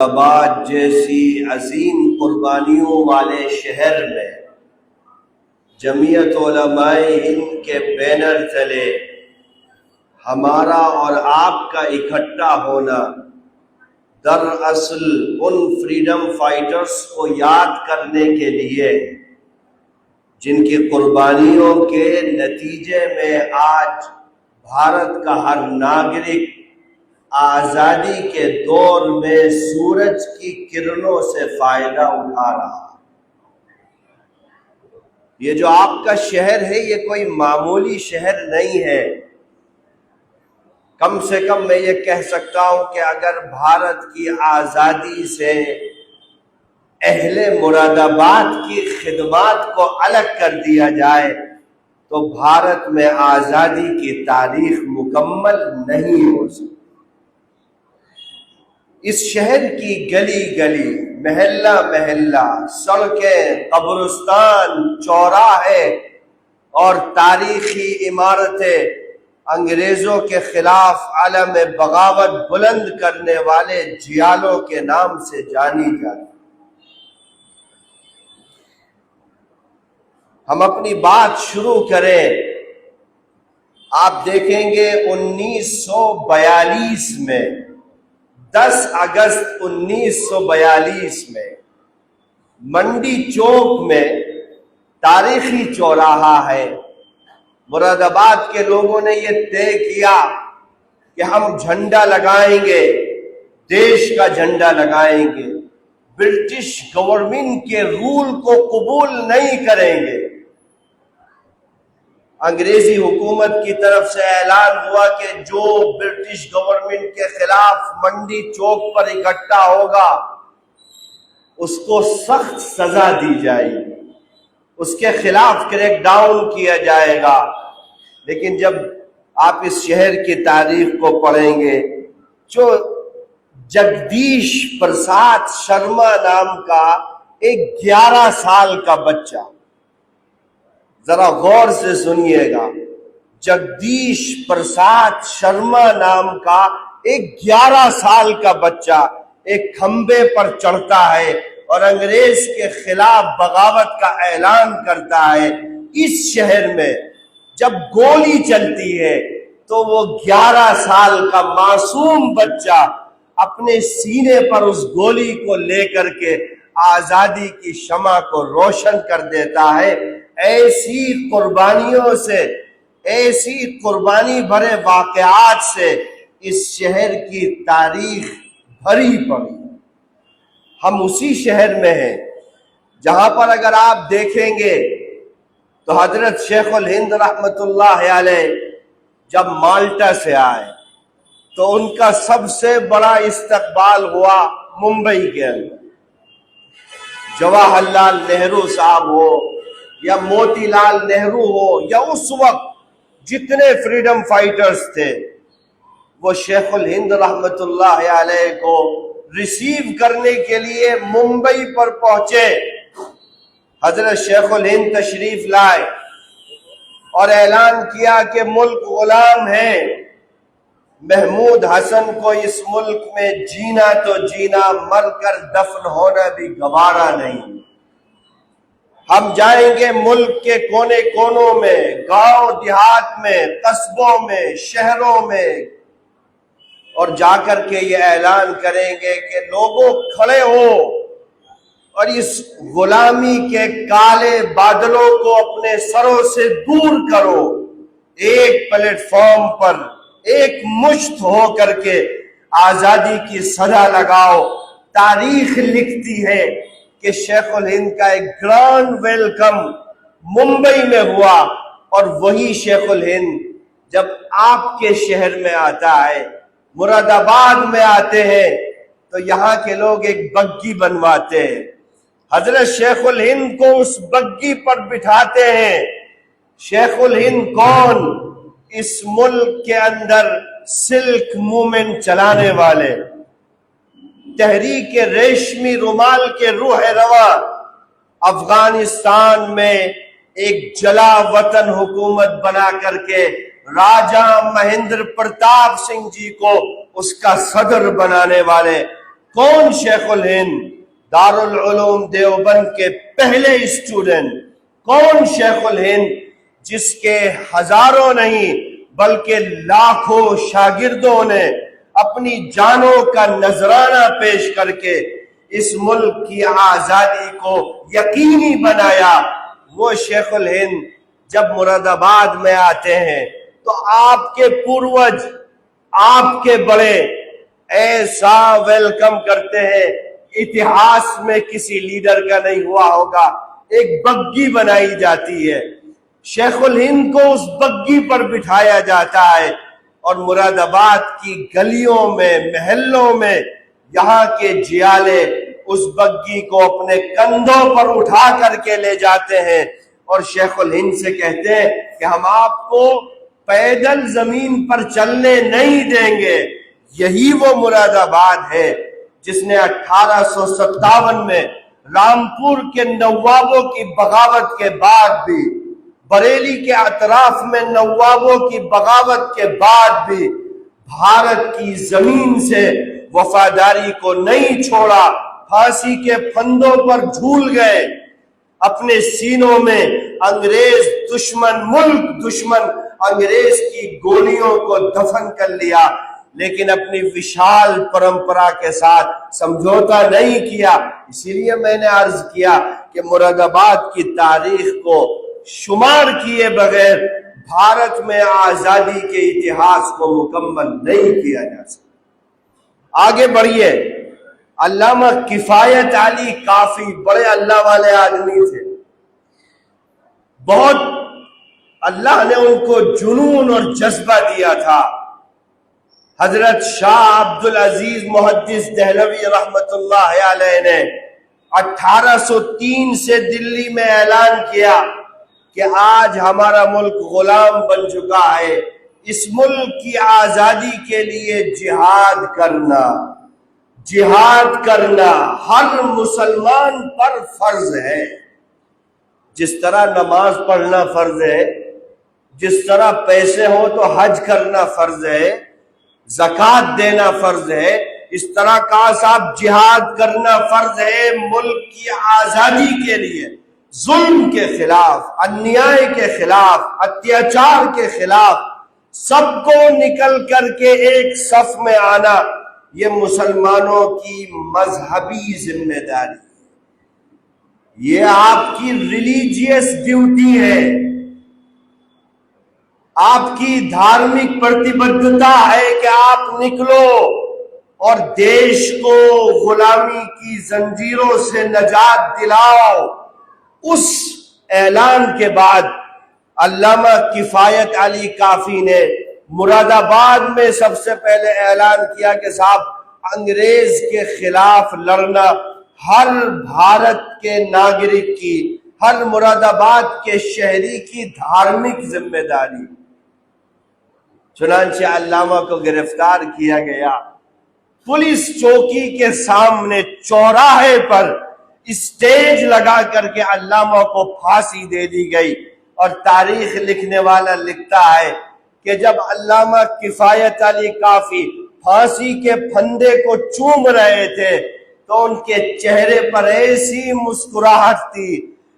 آباد جیسی عظیم قربانیوں والے شہر میں جمعیت علماء ہند کے بینر تلے ہمارا اور آپ کا اکٹھا ہونا دراصل ان فریڈم فائٹرز کو یاد کرنے کے لیے جن کی قربانیوں کے نتیجے میں آج بھارت کا ہر ناگرک آزادی کے دور میں سورج کی کرنوں سے فائدہ اٹھا رہا۔ یہ جو آپ کا شہر ہے یہ کوئی معمولی شہر نہیں ہے۔ کم سے کم میں یہ کہہ سکتا ہوں کہ اگر بھارت کی آزادی سے اہل مراد آباد کی خدمات کو الگ کر دیا جائے تو بھارت میں آزادی کی تاریخ مکمل نہیں ہو سکتی۔ اس شہر کی گلی گلی، محلہ محلہ، سڑکیں، قبرستان، چوراہے اور تاریخی عمارتیں انگریزوں کے خلاف علم بغاوت بلند کرنے والے جیالوں کے نام سے جانی جاتی۔ ہم اپنی بات شروع کریں، آپ دیکھیں گے 1942 میں 10 اگست 1942 میں منڈی چوک میں تاریخی چوراہا ہے۔ مراد آباد کے لوگوں نے یہ طے کیا کہ ہم جھنڈا لگائیں گے، دیش کا جھنڈا لگائیں گے، برٹش گورنمنٹ کے رول کو قبول نہیں کریں گے۔ انگریزی حکومت کی طرف سے اعلان ہوا کہ جو برٹش گورنمنٹ کے خلاف منڈی چوک پر اکٹھا ہوگا اس کو سخت سزا دی جائے گی، اس کے خلاف کریک ڈاؤن کیا جائے گا۔ لیکن جب آپ اس شہر کی تاریخ کو پڑھیں گے، جو جگدیش پرساد شرما نام کا ایک 11 سال کا بچہ، ذرا غور سے سنیے گا، جگدیش پرساد شرما نام کا ایک 11 سال کا بچہ ایک کھمبے پر چڑھتا ہے اور انگریز کے خلاف بغاوت کا اعلان کرتا ہے۔ اس شہر میں جب گولی چلتی ہے تو وہ 11 سال کا معصوم بچہ اپنے سینے پر اس گولی کو لے کر کے آزادی کی شمع کو روشن کر دیتا ہے۔ ایسی قربانیوں سے، ایسی قربانی بھرے واقعات سے اس شہر کی تاریخ بھری پڑی۔ ہم اسی شہر میں ہیں جہاں پر اگر آپ دیکھیں گے تو حضرت شیخ الہند رحمت اللہ علیہ جب مالٹا سے آئے تو ان کا سب سے بڑا استقبال ہوا ممبئی کے اندر۔ جواہر لال نہرو صاحب ہو یا موتی لال نہرو ہو یا اس وقت جتنے فریڈم فائٹرز تھے، وہ شیخ الہند رحمت اللہ علیہ کو ریسیو کرنے کے لیے ممبئی پر پہنچے۔ حضرت شیخ الہند تشریف لائے اور اعلان کیا کہ ملک غلام ہے، محمود حسن کو اس ملک میں جینا تو جینا، مر کر دفن ہونا بھی گوارا نہیں۔ ہم جائیں گے ملک کے کونے کونوں میں، گاؤں دیہات میں، قصبوں میں، شہروں میں، اور جا کر کے یہ اعلان کریں گے کہ لوگوں کھڑے ہو اور اس غلامی کے کالے بادلوں کو اپنے سروں سے دور کرو، ایک پلیٹ فارم پر ایک مشت ہو کر کے آزادی کی صدا لگاؤ۔ تاریخ لکھتی ہے کہ شیخ الہند کا ایک گرانڈ ویلکم ممبئی میں ہوا، اور وہی شیخ الہند جب آپ کے شہر میں آتا ہے، مراد آباد میں آتے ہیں، تو یہاں کے لوگ ایک بگی بنواتے ہیں، حضرت شیخ الہند کو اس بگی پر بٹھاتے ہیں۔ شیخ الہند کون؟ اس ملک کے اندر سلک موومنٹ چلانے والے، تحریک ریشمی رومال کے روح رواں، افغانستان میں ایک جلا وطن حکومت بنا کر کے راجہ مہندر پرتاپ سنگھ جی کو اس کا صدر بنانے والے کون شیخ الہند دارالعلوم دیوبند کے پہلے اسٹوڈنٹ، کون شیخ الہند جس کے ہزاروں نہیں بلکہ لاکھوں شاگردوں نے اپنی جانوں کا نذرانہ پیش کر کے اس ملک کی آزادی کو یقینی بنایا، وہ شیخ الہند جب مراد آباد میں آتے ہیں تو آپ کے پوروج، آپ کے بڑے ایسا ویلکم کرتے ہیں، اتہاس میں کسی لیڈر کا نہیں ہوا ہوگا۔ ایک بگی بنائی جاتی ہے، شیخ الہند کو اس بگی پر بٹھایا جاتا ہے اور مراد آباد کی گلیوں میں، محلوں میں یہاں کے جیالے اس بگی کو اپنے کندھوں پر اٹھا کر کے لے جاتے ہیں اور شیخ الہند سے کہتے ہیں کہ ہم آپ کو پیدل زمین پر چلنے نہیں دیں گے۔ یہی وہ مراد آباد ہے جس نے 1857 میں رامپور کے نوابوں کی بغاوت کے بعد بھی، بریلی کے اطراف میں نوابوں کی بغاوت کے بعد بھی بھارت کی زمین سے وفاداری کو نہیں چھوڑا، پھانسی کے پھندوں پر جھول گئے، اپنے سینوں میں انگریز دشمن، ملک دشمن انگریز کی گولیوں کو دفن کر لیا، لیکن اپنی وشال پرمپرا کے ساتھ سمجھوتا نہیں کیا۔ اسی لیے میں نے عرض کیا کہ مراد آباد کی تاریخ کو شمار کیے بغیر بھارت میں آزادی کے اتہاس کو مکمل نہیں کیا جا سکتا۔ آگے بڑھیے، علامہ کفایت علی کافی بڑے اللہ والے آدمی تھے، بہت اللہ نے ان کو جنون اور جذبہ دیا تھا۔ حضرت شاہ عبدالعزیز محدث دہلوی رحمت اللہ علیہ نے 1803 سے دلی میں اعلان کیا کہ آج ہمارا ملک غلام بن چکا ہے، اس ملک کی آزادی کے لیے جہاد کرنا، جہاد کرنا ہر مسلمان پر فرض ہے۔ جس طرح نماز پڑھنا فرض ہے، جس طرح پیسے ہو تو حج کرنا فرض ہے، زکوٰۃ دینا فرض ہے، اس طرح کا صاحب جہاد کرنا فرض ہے ملک کی آزادی کے لیے، ظلم کے خلاف، انیائے کے خلاف، اتیاچار کے خلاف سب کو نکل کر کے ایک صف میں آنا، یہ مسلمانوں کی مذہبی ذمہ داری ہے، یہ آپ کی ریلیجیس ڈیوٹی ہے، آپ کی دھارمک پرتیبدھتا ہے کہ آپ نکلو اور دیش کو غلامی کی زنجیروں سے نجات دلاؤ۔ اس اعلان کے بعد علامہ کفایت علی کافی نے مراد آباد میں سب سے پہلے اعلان کیا کہ صاحب انگریز کے خلاف لڑنا ہر بھارت کے ناگرک کی، ہر مراد آباد کے شہری کی دھارمک ذمہ داری۔ چنانچہ علامہ کو گرفتار کیا گیا، پولیس چوکی کے سامنے چوراہے پر اسٹیج لگا کر کے علامہ کو پھانسی دے دی گئی، اور تاریخ لکھنے والا لکھتا ہے کہ جب علامہ کفایت علی کافی پھانسی کے پھندے کو چوم رہے تھے تو ان کے چہرے پر ایسی مسکراہٹ تھی،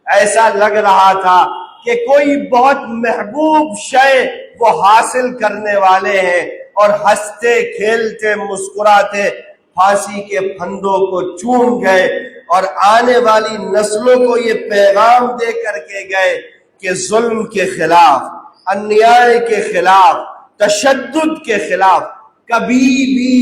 ایسا لگ رہا تھا کہ کوئی بہت محبوب شے وہ حاصل کرنے والے ہیں، اور ہنستے کھیلتے مسکراتے پھانسی کے پھندوں کو چوم گئے اور آنے والی نسلوں کو یہ پیغام دے کر کے گئے کہ ظلم کے خلاف، انیائے کے خلاف، تشدد کے خلاف کبھی بھی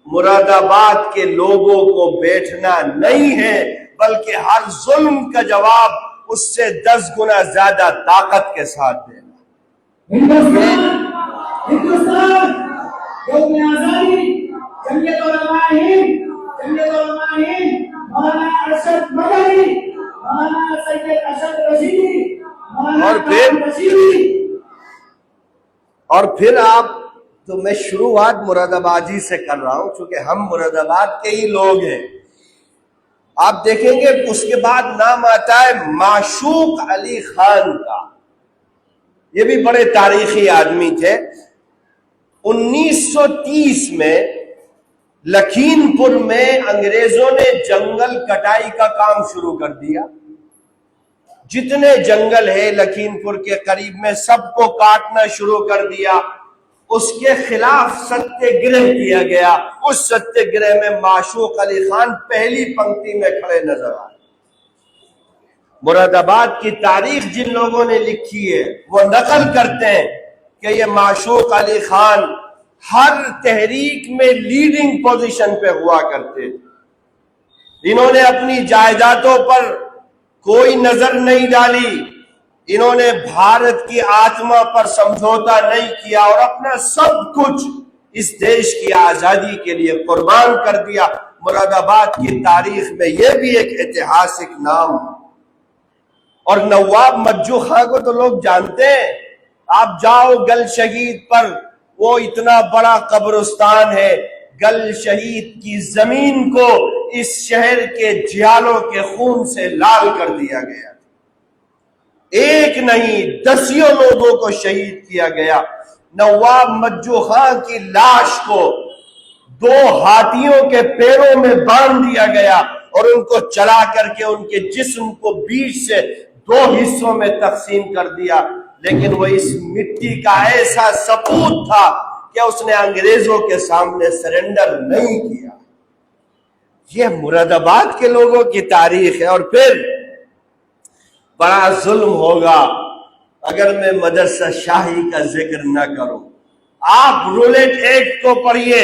مراد آباد کے لوگوں کو بیٹھنا نہیں ہے، بلکہ ہر ظلم کا جواب اس سے 10 گنا زیادہ طاقت کے ساتھ دینا۔ ہندوستان یوم آزادی، جمعیت علماء ہند، جمعیت علماء ہند، مولانا ارشد مدنی، مولانا سید اشرف رشیدی، اور پھر آپ تو میں شروعات مراد آبادی سے کر رہا ہوں چونکہ ہم مراد آباد کے ہی لوگ ہیں۔ آپ دیکھیں گے اس کے بعد نام آتا ہے معشوق علی خان کا، یہ بھی بڑے تاریخی آدمی تھے۔ 1930 میں لکھیم پور میں انگریزوں نے جنگل کٹائی کا کام شروع کر دیا. جتنے جنگل ہے لکھیم پور کے قریب میں سب کو کاٹنا شروع کر دیا. اس کے خلاف ستیہ گرہ کیا گیا. اس ستیہ گرہ میں معشوق علی خان پہلی پنکتی میں کھڑے نظر آئے. مراد آباد کی تاریخ جن لوگوں نے لکھی ہے وہ نقل کرتے ہیں کہ یہ معشوق علی خان ہر تحریک میں لیڈنگ پوزیشن پہ ہوا کرتے تھے. انہوں نے اپنی جائیدادوں پر کوئی نظر نہیں ڈالی. انہوں نے بھارت کی آتما پر سمجھوتا نہیں کیا اور اپنا سب کچھ اس دیش کی آزادی کے لیے قربان کر دیا. مراد آباد کی تاریخ میں یہ بھی ایک ایتہاسک نام. اور نواب مجو خان کو تو لوگ جانتے ہیں. آپ جاؤ گل شہید پر، وہ اتنا بڑا قبرستان ہے. گل شہید کی زمین کو اس شہر کے جیالوں کے خون سے لال کر دیا گیا. ایک نہیں دسیوں لوگوں کو شہید کیا گیا. نواب مجو خان کی لاش کو 2 ہاتھیوں کے پیروں میں باندھ دیا گیا اور ان کو چلا کر کے ان کے جسم کو بیچ سے 2 حصوں میں تقسیم کر دیا. لیکن وہ اس مٹی کا ایسا سپوت تھا کہ اس نے انگریزوں کے سامنے سرنڈر نہیں کیا. یہ مراد آباد کے لوگوں کی تاریخ ہے. اور پھر بڑا ظلم ہوگا اگر میں مدرسہ شاہی کا ذکر نہ کروں. آپ رولٹ ایکٹ کو پڑھیے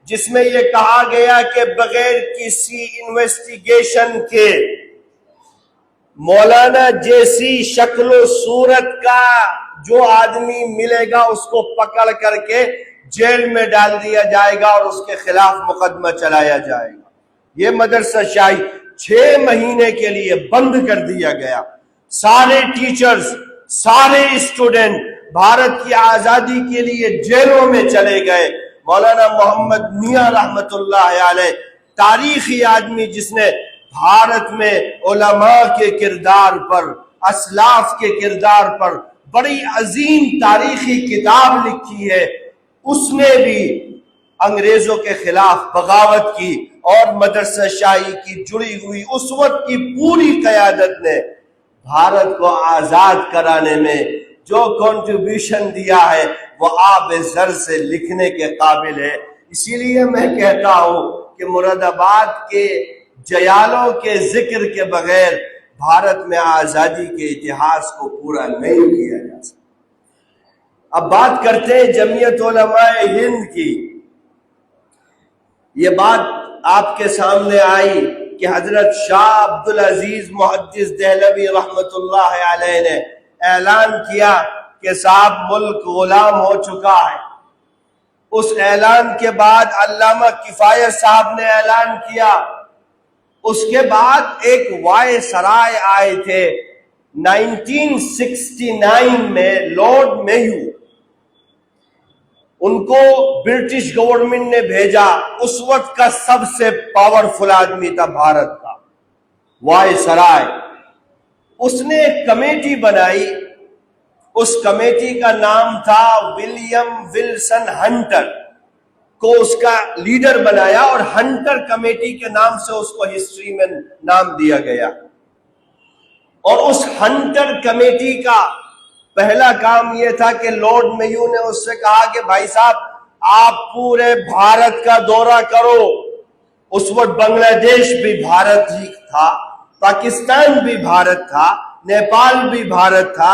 جس میں یہ کہا گیا کہ بغیر کسی انویسٹیگیشن کے مولانا جیسی شکل و صورت کا جو آدمی ملے گا اس کو پکڑ کر کے جیل میں ڈال دیا جائے گا اور اس کے خلاف مقدمہ چلایا جائے گا. یہ مدرسہ شاہی 6 مہینے کے لیے بند کر دیا گیا. سارے ٹیچرز، سارے اسٹوڈنٹ بھارت کی آزادی کے لیے جیلوں میں چلے گئے. مولانا محمد میاں رحمت اللہ علیہ تاریخی آدمی جس نے بھارت میں علماء کے کردار پر، اسلاف کے کردار پر بڑی عظیم تاریخی کتاب لکھی ہے، اس نے بھی انگریزوں کے خلاف بغاوت کی. اور مدرسہ شاہی کی جڑی ہوئی اس وقت کی پوری قیادت نے بھارت کو آزاد کرانے میں جو کنٹریبیوشن دیا ہے وہ آب زر سے لکھنے کے قابل ہے. اسی لیے میں کہتا ہوں کہ مراد آباد کے جیالوں کے ذکر کے بغیر بھارت میں آزادی کے اتہاس کو پورا نہیں کیا جا سکتا. اب بات کرتے ہیں جمعیت علماء ہند کی. یہ بات آپ کے سامنے آئی کہ حضرت شاہ عبدالعزیز محدث دہلوی رحمت اللہ علیہ نے اعلان کیا کہ صاحب ملک غلام ہو چکا ہے. اس اعلان کے بعد علامہ کفایت صاحب نے اعلان کیا. اس کے بعد ایک وائے سرائے آئے تھے 1969 میں، لارڈ میو. ان کو برٹش گورنمنٹ نے بھیجا. اس وقت کا سب سے پاورفل آدمی تھا بھارت کا، وائے سرائے. اس نے ایک کمیٹی بنائی. اس کمیٹی کا نام تھا ولیم ولسن ہنٹر کو اس کا لیڈر بنایا اور ہنٹر کمیٹی کے نام سے اس کو ہسٹری میں نام دیا گیا. اور اس ہنٹر کمیٹی کا پہلا کام یہ تھا کہ لارڈ میو نے اس سے کہا کہ بھائی صاحب آپ پورے بھارت کا دورہ کرو. اس وقت بنگلہ دیش بھی بھارت ہی تھا، پاکستان بھی بھارت تھا، نیپال بھی بھارت تھا.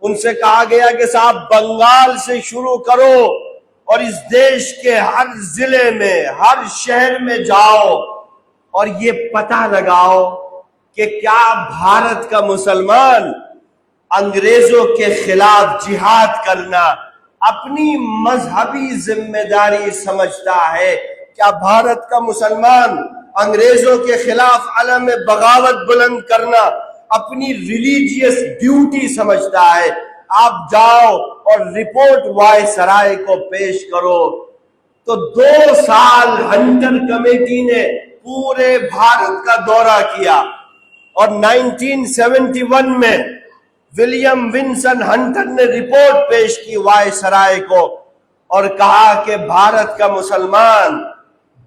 ان سے کہا گیا کہ صاحب بنگال سے شروع کرو اور اس دیش کے ہر ضلع میں، ہر شہر میں جاؤ اور یہ پتہ لگاؤ کہ کیا بھارت کا مسلمان انگریزوں کے خلاف جہاد کرنا اپنی مذہبی ذمہ داری سمجھتا ہے. کیا بھارت کا مسلمان انگریزوں کے خلاف علم بغاوت بلند کرنا اپنی ریلیجیس ڈیوٹی سمجھتا ہے؟ آپ جاؤ اور رپورٹ وائے سرائے کو پیش کرو. تو 2 سال ہنٹر کمیٹی نے پورے بھارت کا دورہ کیا اور 1971 میں ولیم ولسن ہنٹر نے رپورٹ پیش کی وائے سرائے کو اور کہا کہ بھارت کا مسلمان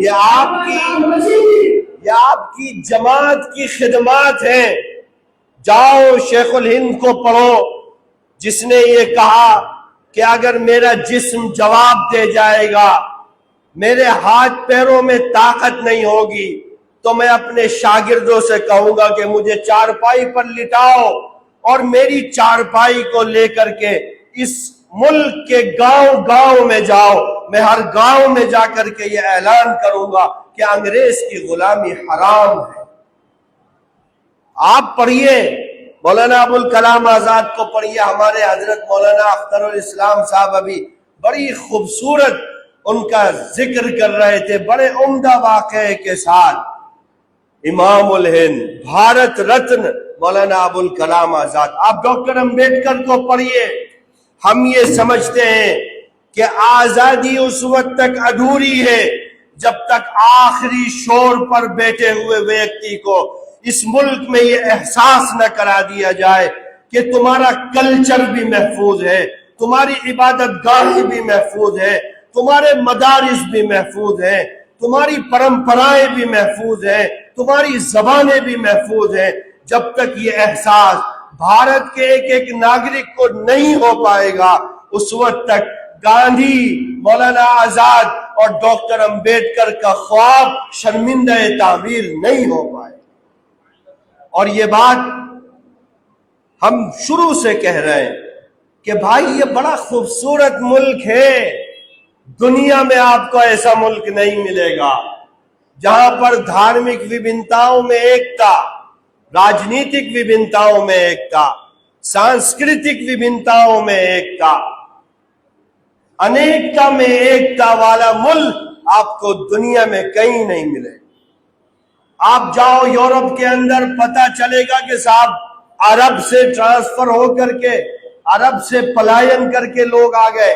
یہ آپ کی جماعت کی خدمات ہیں. جاؤ شیخ الہند کو پڑھو جس نے یہ کہا کہ اگر میرا جسم جواب دے جائے گا، میرے ہاتھ پیروں میں طاقت نہیں ہوگی، تو میں اپنے شاگردوں سے کہوں گا کہ مجھے چارپائی پر لٹاؤ اور میری چارپائی کو لے کر کے اس ملک کے گاؤں گاؤں میں جاؤ. میں ہر گاؤں میں جا کر کے یہ اعلان کروں گا کہ انگریز کی غلامی حرام ہے. آپ پڑھیے مولانا ابوالکلام آزاد کو پڑھیے. ہمارے حضرت مولانا اختر الاسلام صاحب ابھی بڑی خوبصورت ان کا ذکر کر رہے تھے، بڑے عمدہ واقعے کے ساتھ. امام الہند، بھارت رتن مولانا ابوالکلام آزاد. آپ ڈاکٹر امبیڈکر کو پڑھیے. ہم یہ سمجھتے ہیں کہ آزادی اس وقت تک ادھوری ہے جب تک آخری شور پر بیٹھے ہوئے ویکتی کو اس ملک میں یہ احساس نہ کرا دیا جائے کہ تمہارا کلچر بھی محفوظ ہے، تمہاری عبادت گاہیں بھی محفوظ ہے، تمہارے مدارس بھی محفوظ ہیں، تمہاری پرمپرائیں بھی محفوظ ہیں، تمہاری زبانیں بھی محفوظ ہیں. جب تک یہ احساس بھارت کے ایک ایک ناگرک کو نہیں ہو پائے گا، اس وقت تک گاندھی، مولانا آزاد اور ڈاکٹر امبیڈکر کا خواب شرمندہ تعبیر نہیں ہو پائے. اور یہ بات ہم شروع سے کہہ رہے ہیں کہ بھائی یہ بڑا خوبصورت ملک ہے. دنیا میں آپ کو ایسا ملک نہیں ملے گا جہاں پر دھارمک وبھنتاؤں میں ایکتا، راجنیتک وبھنتاؤں میں ایکتا، سانسکرتک وبھنتاؤں میں ایکتا، انیکتا میں ایکتا والا ملک آپ کو دنیا میں کہیں نہیں ملے. آپ جاؤ یورپ کے اندر، پتہ چلے گا کہ صاحب عرب سے ٹرانسفر ہو کر کے، عرب سے پلائن کر کے لوگ آ گئے.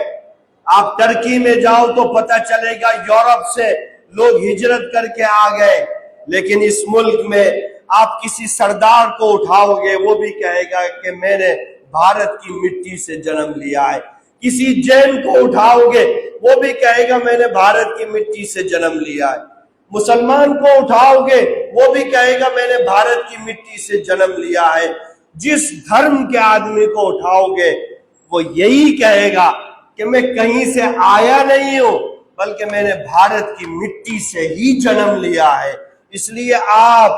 آپ ترکی میں جاؤ تو پتہ چلے گا یورپ سے لوگ ہجرت کر کے آ گئے. لیکن اس ملک میں آپ کسی سردار کو اٹھاؤ گے، وہ بھی کہے گا کہ میں نے بھارت کی مٹی سے جنم لیا ہے. کسی جین کو اٹھاؤ گے، وہ بھی کہے گا میں نے بھارت کی مٹی سے جنم لیا ہے. مسلمان کو اٹھاؤ گے، وہ بھی کہے گا میں نے بھارت کی مٹی سے جنم لیا ہے. جس دھرم کے آدمی کو اٹھاؤ گے وہ یہی کہے گا کہ میں کہیں سے آیا نہیں ہوں بلکہ میں نے بھارت کی مٹی سے ہی جنم لیا ہے. اس لیے آپ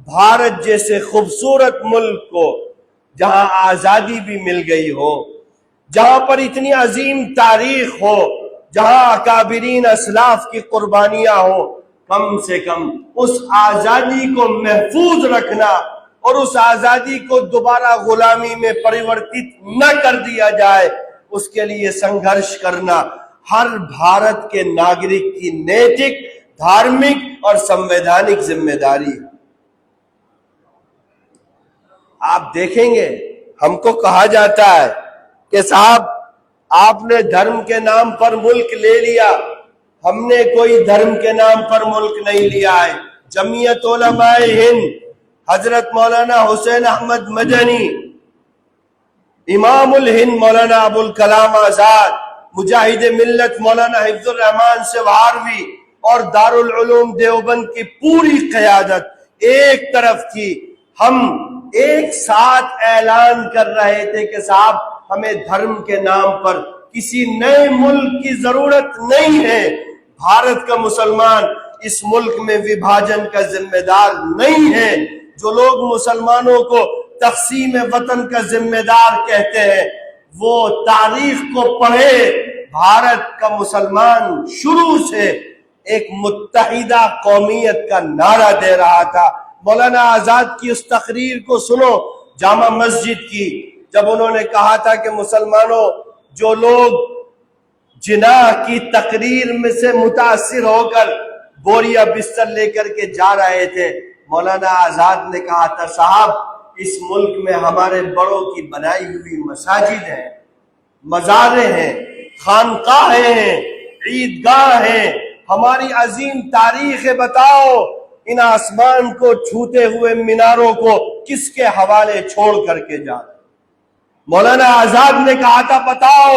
بھارت جیسے خوبصورت ملک کو، جہاں آزادی بھی مل گئی ہو، جہاں پر اتنی عظیم تاریخ ہو، جہاں اکابرین اسلاف کی قربانیاں ہوں، کم سے کم اس آزادی کو محفوظ رکھنا اور اس آزادی کو دوبارہ غلامی میں پریورتت نہ کر دیا جائے، اس کے لیے سنگھرش کرنا ہر بھارت کے ناگرک کی نیتک، دھارمک اور سنویدھانک ذمہ داری ہے. آپ دیکھیں گے ہم کو کہا جاتا ہے کہ صاحب آپ نے دھرم کے نام پر ملک لے لیا. ہم نے کوئی دھرم کے نام پر ملک نہیں لیا ہے. جمعیت علماء ہند، حضرت مولانا حسین احمد مدنی، امام الہند مولانا ابوالکلام آزاد، مجاہد ملت مولانا حفظ الرحمان سوہاروی اور دارالعلوم دیوبند کی پوری قیادت ایک طرف تھی. ہم ایک ساتھ اعلان کر رہے تھے کہ صاحب ہمیں دھرم کے نام پر کسی نئے ملک کی ضرورت نہیں ہے. بھارت کا مسلمان اس ملک میں وبھاجن کا ذمہ دار نہیں ہے. جو لوگ مسلمانوں کو تقسیم وطن کا ذمہ دار کہتے ہیں وہ تاریخ کو پڑھے. بھارت کا مسلمان شروع سے ایک متحدہ قومیت کا نعرہ دے رہا تھا. مولانا آزاد کی اس تقریر کو سنو جامع مسجد کی، جب انہوں نے کہا تھا کہ مسلمانوں، جو لوگ جناح کی تقریر میں سے متاثر ہو کر بوریا بستر لے کر کے جا رہے تھے، مولانا آزاد نے کہا تھا صاحب اس ملک میں ہمارے بڑوں کی بنائی ہوئی مساجد ہیں، مزاریں ہیں، خانقاہیں ہیں، عیدگاہ ہیں، ہماری عظیم تاریخ ہے. بتاؤ ان آسمان کو چھوتے ہوئے میناروں کو کس کے حوالے چھوڑ کر کے جا رہے. مولانا آزاد نے کہا تھا بتاؤ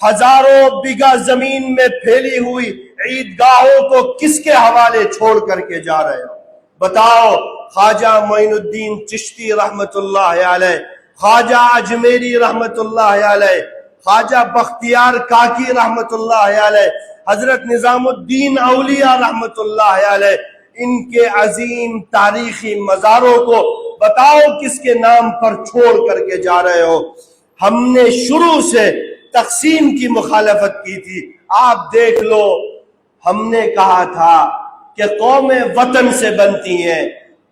ہزاروں بیگھہ زمین میں پھیلی ہوئی عیدگاہوں کو کس کے حوالے چھوڑ کر کے جا رہے ہو؟ بتاؤ. خواجہ معین الدین چشتی رحمت اللہ علیہ، خواجہ اجمیری رحمت اللہ علیہ، خواجہ بختیار کاکی رحمت اللہ علیہ، حضرت نظام الدین اولیاء رحمت اللہ علیہ، ان کے عظیم تاریخی مزاروں کو بتاؤ کس کے نام پر چھوڑ کر کے جا رہے ہو؟ ہم نے شروع سے تقسیم کی مخالفت کی تھی. آپ دیکھ لو، ہم نے کہا تھا کہ قومیں وطن سے بنتی ہیں،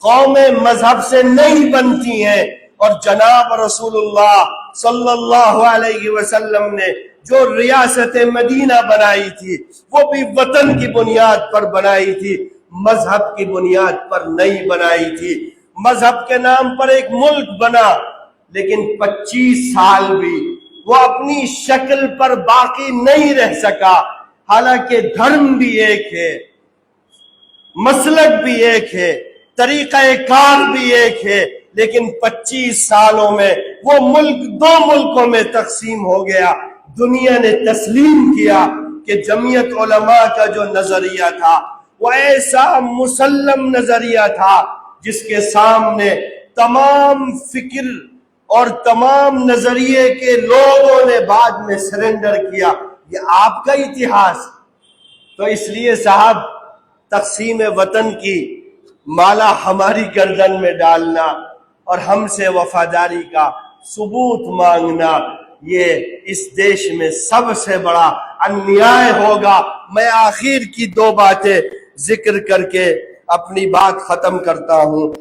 قومیں مذہب سے نہیں بنتی ہیں. اور جناب رسول اللہ صلی اللہ علیہ وسلم نے جو ریاست مدینہ بنائی تھی وہ بھی وطن کی بنیاد پر بنائی تھی، مذہب کی بنیاد پر نہیں بنائی تھی. مذہب کے نام پر ایک ملک بنا، لیکن 25 سال بھی وہ اپنی شکل پر باقی نہیں رہ سکا. حالانکہ دھرم بھی ایک ہے، مسلک بھی ایک ہے، طریقہ کار بھی ایک ہے، لیکن 25 سالوں میں وہ ملک 2 ملکوں میں تقسیم ہو گیا. دنیا نے تسلیم کیا کہ جمعیت علماء کا جو نظریہ تھا وہ ایسا مسلم نظریہ تھا جس کے سامنے تمام فکر اور تمام نظریے کے لوگوں نے بعد میں سرنڈر کیا. یہ آپ کا اتہاس. تو اس لیے صاحب، تقسیم وطن کی مالا ہماری گردن میں ڈالنا اور ہم سے وفاداری کا ثبوت مانگنا، یہ اس دیش میں سب سے بڑا انیائے ہوگا. میں آخر کی 2 باتیں ذکر کر کے اپنی بات ختم کرتا ہوں.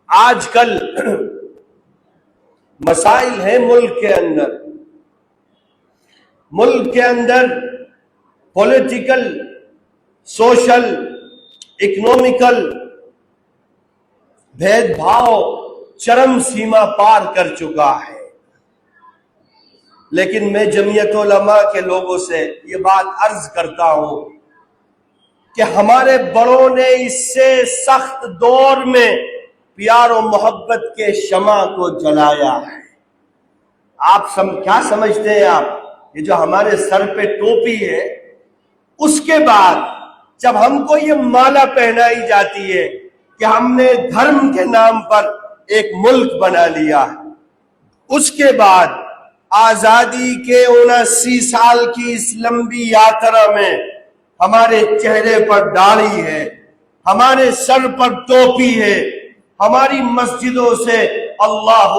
آج کل مسائل ہیں ملک کے اندر پولیٹیکل، سوشل، اکنومیکل بھید بھاؤ چرم سیما پار کر چکا ہے. لیکن میں جمعیت علماء کے لوگوں سے یہ بات عرض کرتا ہوں کہ ہمارے بڑوں نے اس سے سخت دور میں پیار و محبت کے شمع کو جلایا ہے. آپ کیا سمجھتے ہیں؟ آپ یہ جو ہمارے سر پہ ٹوپی ہے، اس کے بعد جب ہم کو یہ مالا پہنائی جاتی ہے کہ ہم نے دھرم کے نام پر ایک ملک بنا لیا ہے، اس کے بعد آزادی کے 79 سال کی اس لمبی یاترا میں ہمارے چہرے پر داڑھی ہے، ہمارے سر پر ٹوپی ہے، ہماری مسجدوں سے اللہ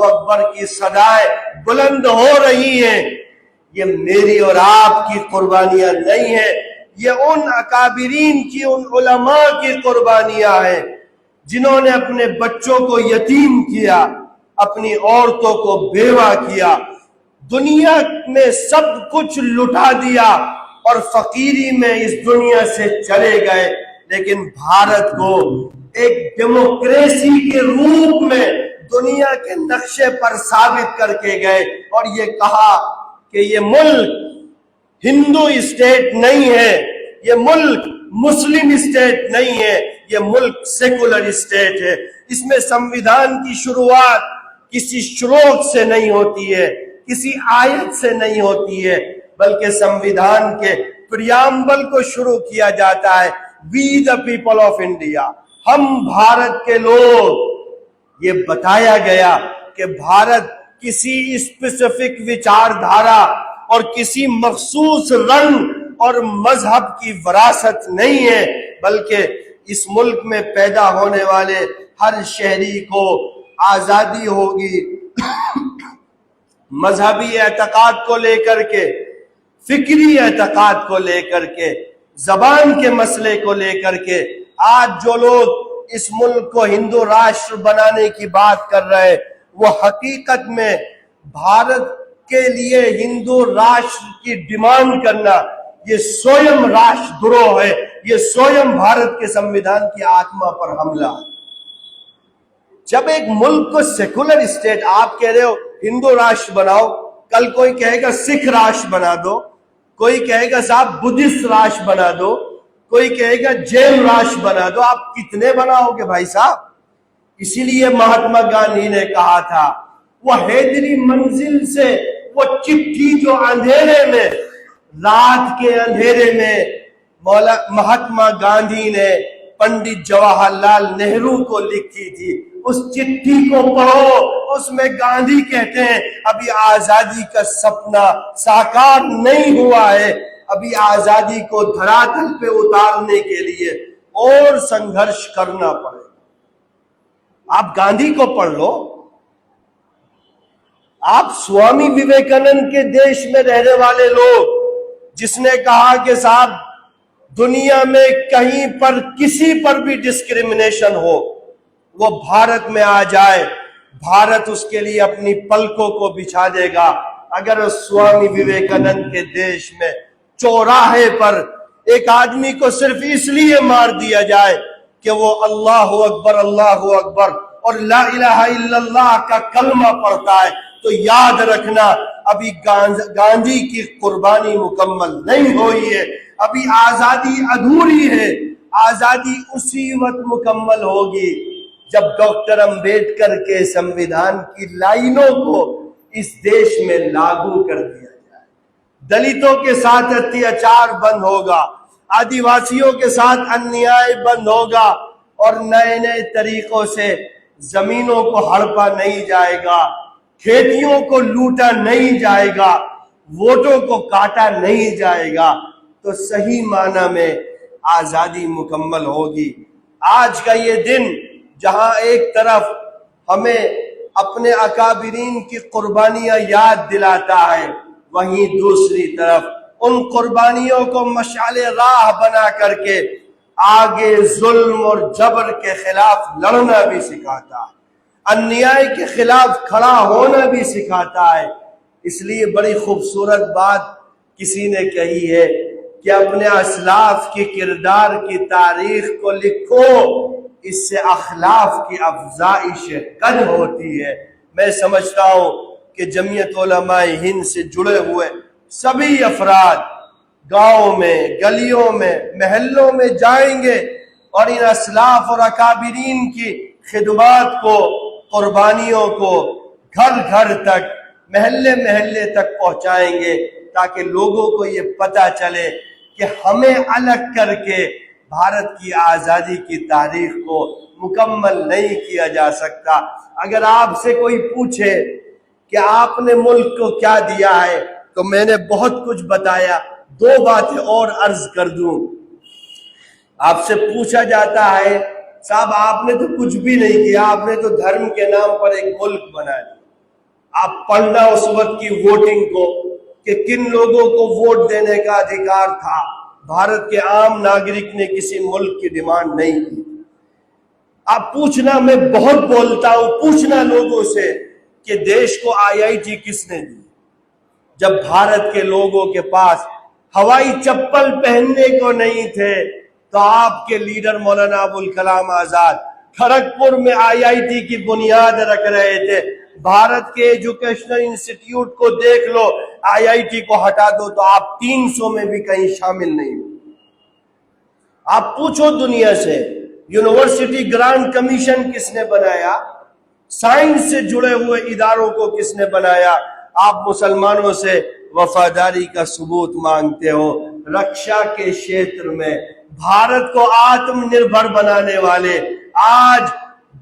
اکبر کی صدائیں بلند ہو رہی ہیں. یہ میری اور آپ کی قربانیاں نہیں ہیں، یہ ان اکابرین کی، ان علماء کی قربانیاں ہیں جنہوں نے اپنے بچوں کو یتیم کیا، اپنی عورتوں کو بیوہ کیا، دنیا میں سب کچھ لٹا دیا اور فقیری میں اس دنیا سے چلے گئے، لیکن بھارت کو ایک ڈیموکریسی کے روپ میں دنیا کے نقشے پر ثابت کر کے گئے اور یہ کہا کہ یہ ملک ہندو اسٹیٹ نہیں ہے، یہ ملک مسلم اسٹیٹ نہیں ہے، یہ ملک سیکولر اسٹیٹ ہے. اس میں سنویدھان کی شروعات کسی شلوک سے نہیں ہوتی ہے، کسی آیت سے نہیں ہوتی ہے، بلکہ سنویدھان کے پریامبل کو شروع کیا جاتا ہے وی دا پیپل آف انڈیا، ہم بھارت کے لوگ. یہ بتایا گیا کہ بھارت کسی اسپیسیفک وچار دھارا اور کسی مخصوص رنگ اور مذہب کی وراثت نہیں ہے، بلکہ اس ملک میں پیدا ہونے والے ہر شہری کو آزادی ہوگی مذہبی اعتقاد کو لے کر کے، فکری اعتقاد کو لے کر کے، زبان کے مسئلے کو لے کر کے. آج جو لوگ اس ملک کو ہندو راشٹر بنانے کی بات کر رہے، وہ حقیقت میں بھارت کے لیے ہندو راشٹر کی ڈیمانڈ کرنا یہ سویم راشٹر دروہ ہے، یہ سویم بھارت کے سنویدھان کی آتما پر حملہ ہے. جب ایک ملک کو سیکولر اسٹیٹ آپ کہہ رہے ہو ہندو راشٹر بناؤ، کل کوئی کہے گا سکھ راشٹر بنا دو، کوئی کہے گا صاحب بدھسٹ راشٹر بنا دو، کوئی کہے گا جین راشٹر بنا دو. آپ کتنے بناؤ گے بھائی صاحب؟ اسی لیے مہاتما گاندھی نے کہا تھا وہ حیدری منزل سے وہ چٹھی جو اندھیرے میں، رات کے اندھیرے میں مہاتما گاندھی نے پنڈت جواہر لال نہرو کو لکھی تھی، اس چٹھی کو پڑھو، اس میں گاندھی کہتے ہیں ابھی آزادی کا سپنا ساکار نہیں ہوا ہے، ابھی آزادی کو دھراتل پہ اتارنے کے لیے اور سنگھرش کرنا پڑے گا۔ آپ گاندھی کو پڑھ لو، آپ سوامی وویکانند کے دیش میں رہنے والے لوگ، جس نے کہا کہ صاحب دنیا میں کہیں پر کسی پر بھی ڈسکریمنیشن ہو وہ بھارت میں آ جائے، بھارت اس کے لیے اپنی پلکوں کو بچھا دے گا۔ اگر سوامی وویکانند کے دیش میں چوراہے پر ایک آدمی کو صرف اس لیے مار دیا جائے کہ وہ اللہ اکبر اور لا الہ الا اللہ کا کلمہ پڑھتا ہے، تو یاد رکھنا ابھی گاندھی کی قربانی مکمل نہیں ہوئی ہے، ابھی آزادی ادھوری ہے۔ آزادی اسی وقت مکمل ہوگی جب ڈاکٹر امبیڈکر کے سمویدھان کی لائنوں کو اس دیش میں لاگو کر دیا جائے، دلتوں کے ساتھ اتیاچار بند ہوگا، آدیواسیوں کے ساتھ انیائے بند ہوگا، اور نئے نئے طریقوں سے زمینوں کو ہڑپا نہیں جائے گا، کھیتیوں کو لوٹا نہیں جائے گا، ووٹوں کو کاٹا نہیں جائے گا، تو صحیح معنی میں آزادی مکمل ہوگی۔ آج کا یہ دن جہاں ایک طرف ہمیں اپنے اکابرین کی قربانیاں یاد دلاتا ہے، وہیں دوسری طرف ان قربانیوں کو مشعل راہ بنا کر کے آگے ظلم اور جبر کے خلاف لڑنا بھی سکھاتا ہے، انیائی کے خلاف کھڑا ہونا بھی سکھاتا ہے۔ اس لیے بڑی خوبصورت بات کسی نے کہی ہے کہ اپنے اسلاف کی کردار کی تاریخ کو لکھو، اس سے اخلاف کی افزائش قد ہوتی ہے۔ میں سمجھتا ہوں کہ جمعیت علماء ہند سے جڑے ہوئے سبھی افراد گاؤں میں، گلیوں میں، محلوں میں جائیں گے اور ان اسلاف اور اکابرین کی خدمات کو، قربانیوں کو گھر گھر تک، محلے محلے تک پہنچائیں گے، تاکہ لوگوں کو یہ پتہ چلے کہ ہمیں الگ کر کے بھارت کی آزادی کی تاریخ کو مکمل نہیں کیا جا سکتا۔ اگر آپ سے کوئی پوچھے کہ آپ نے ملک کو کیا دیا ہے تو میں نے بہت کچھ بتایا، دو باتیں اور عرض کر دوں۔ آپ سے پوچھا جاتا ہے صاحب آپ نے تو کچھ بھی نہیں کیا، آپ نے تو دھرم کے نام پر ایک ملک بنا دیا۔ آپ پڑھنا اس وقت کی ووٹنگ کو کہ کن لوگوں کو ووٹ دینے کا ادھیکار تھا، بھارت کے عام ناگرک نے کسی ملک کی ڈیمانڈ نہیں کی۔ آپ پوچھنا، میں بہت بولتا ہوں، پوچھنا لوگوں سے کہ دیش کو IIT کس نے دی؟ جب بھارت کے لوگوں کے پاس ہوائی چپل پہننے کو نہیں تھے تو آپ کے لیڈر مولانا ابوالکلام آزاد کھڑگپور میں IIT کی بنیاد رکھ رہے تھے۔ بھارت کے ایجوکیشنل انسٹیٹیوٹ کو دیکھ لو، IIT کو ہٹا دو تو آپ 300 میں بھی کہیں شامل نہیں ہو۔ آپ پوچھو دنیا سے، یونیورسٹی گرانٹ کمیشن کس نے بنایا؟ سائنس سے جڑے ہوئے اداروں کو کس نے بنایا؟ آپ مسلمانوں سے وفاداری کا ثبوت مانگتے ہو۔ رکشا کے شیتر میں بھارت کو آتم نربھر بنانے والے، آج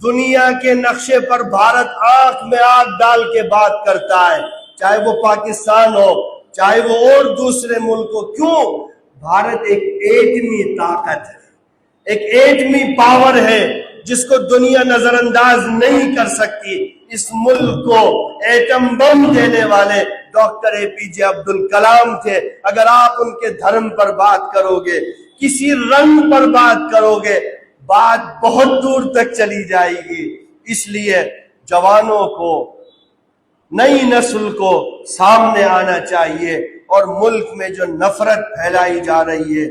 دنیا کے نقشے پر بھارت آنکھ میں آنکھ ڈال کے بات کرتا ہے، چاہے وہ پاکستان ہو، چاہے وہ اور دوسرے ملک ہو۔ کیوں؟ بھارت ایک ایٹمی طاقت ہے، ایک ایٹمی پاور ہے جس کو دنیا نظر انداز نہیں کر سکتی۔ اس ملک کو ایٹم بم دینے والے ڈاکٹر APJ عبدالکلام تھے۔ اگر آپ ان کے دھرم پر بات کرو گے، کسی رنگ پر بات کرو گے، بات بہت دور تک چلی جائے گی۔ اس لیے جوانوں کو، نئی نسل کو سامنے آنا چاہیے، اور ملک میں جو نفرت پھیلائی جا رہی ہے،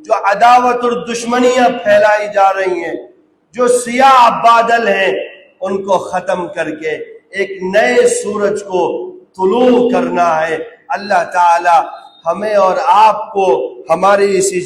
جو عداوت اور دشمنیاں پھیلائی جا رہی ہیں، جو سیاہ بادل ہیں، ان کو ختم کر کے ایک نئے سورج کو طلوع کرنا ہے۔ اللہ تعالی ہمیں اور آپ کو ہماری اسی